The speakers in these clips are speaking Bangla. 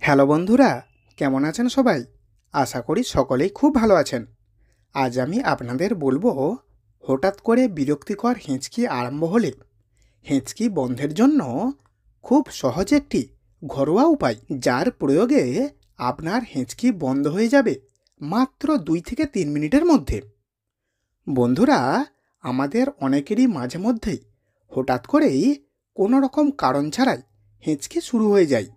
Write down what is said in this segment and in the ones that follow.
হ্যালো বন্ধুরা, কেমন আছেন সবাই? আশা করি সকলেই খুব ভালো আছেন। আজ আমি আপনাদের বলবো, হঠাৎ করে বিরক্তিকর হেঁচকি আরম্ভ হলে হেঁচকি বন্ধের জন্য খুব সহজ একটি ঘরোয়া উপায়, যার প্রয়োগে আপনার হেঁচকি বন্ধ হয়ে যাবে মাত্র 2 থেকে 3 মিনিটের মধ্যে। বন্ধুরা, আমাদের অনেকেরই মাঝে মধ্যেই হঠাৎ করেই কোনো রকম কারণ ছাড়াই হেঁচকি শুরু হয়ে যায়।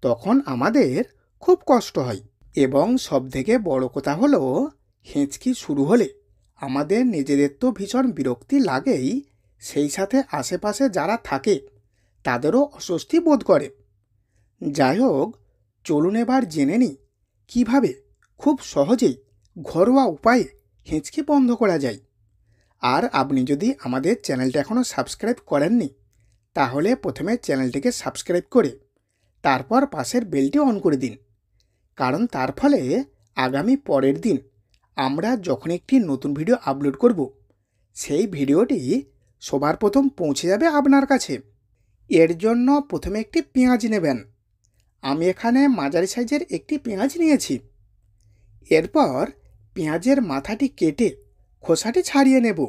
তখন আমাদের খুব কষ্ট হয় এবং সবথেকে বড় কথা হলো, হেঁচকি শুরু হলে আমাদের নিজেদের তো ভীষণ বিরক্তি লাগেই, সেই সাথে আশেপাশে যারা থাকে তাদেরও অস্বস্তি বোধ করে। যাই হোক, চলুন এবার জেনে নিই কীভাবে খুব সহজেই ঘরোয়া উপায়ে হেঁচকি বন্ধ করা যায়। আর আপনি যদি আমাদের চ্যানেলটা এখনও সাবস্ক্রাইব করেননি, তাহলে প্রথমে চ্যানেলটিকে সাবস্ক্রাইব করে তারপর পাশের বেলটি অন করে দিন, কারণ তার ফলে আগামী পরের দিন আমরা যখন একটি নতুন ভিডিও আপলোড করব, সেই ভিডিওটি সবার প্রথম পৌঁছে যাবে আপনার কাছে। এর জন্য প্রথমে একটি পেঁয়াজ নেবেন। আমি এখানে মাঝারি সাইজের একটি পেঁয়াজ নিয়েছি। এরপর পেঁয়াজের মাথাটি কেটে খোসাটি ছাড়িয়ে নেব।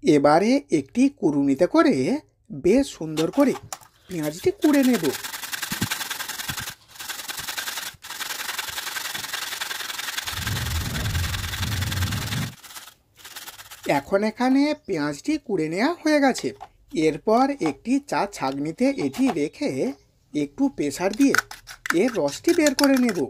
এবারে একটি কুড়ুনিতে করে বেশ সুন্দর করে পেঁয়াজটি কুড়ে নেব। এখন এখানে পেঁয়াজটি কুড়ে নেওয়া হয়ে গেছে। এরপর একটি চা ছাঁকনিতে এটি রেখে একটু প্রেসার দিয়ে এর রসটি বের করে নেব।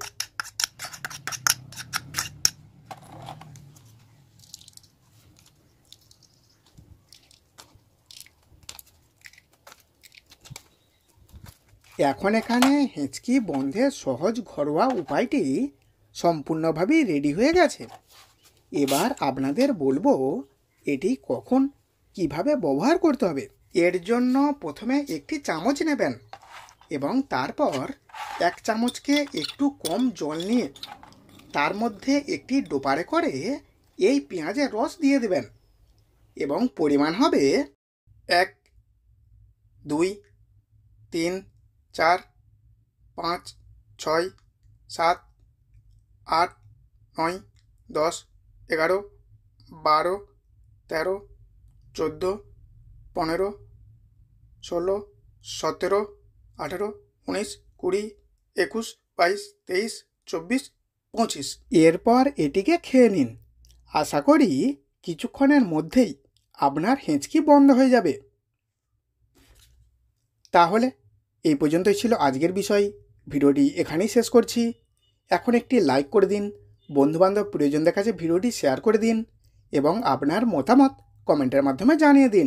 এখন এখানে হেঁচকি বন্ধের সহজ ঘরোয়া উপায়টি সম্পূর্ণভাবেই রেডি হয়ে গেছে। এবার আপনাদের বলবো এটি কখন কিভাবে ব্যবহার করতে হবে। এর জন্য প্রথমে একটি চামচ নেবেন এবং তারপর 1 চামচকে একটু কম জল নিয়ে তার মধ্যে একটি ডোপারে করে এই পেঁয়াজের রস দিয়ে দেবেন এবং পরিমাণ হবে 1, 2, 3, 4, 5, 6, 7, 8, 9, 10, 11, 12, 13, 14, 15, 16, 17, 18, 19, 20, 21, 22, 23, 24, 25। এরপর এটিকে খেয়ে নিন। আশা করি কিছুক্ষণের মধ্যেই আপনার হেঁচকি বন্ধ হয়ে যাবে। তাহলে এই পর্যন্তই ছিল আজকের বিষয়। ভিডিওটি এখানেই শেষ করছি। এখন একটি লাইক করে দিন, বন্ধুবান্ধব প্রিয়জনদের কাছে ভিডিওটি শেয়ার করে দিন এবং আপনার মতামত কমেন্টের মাধ্যমে জানিয়ে দিন।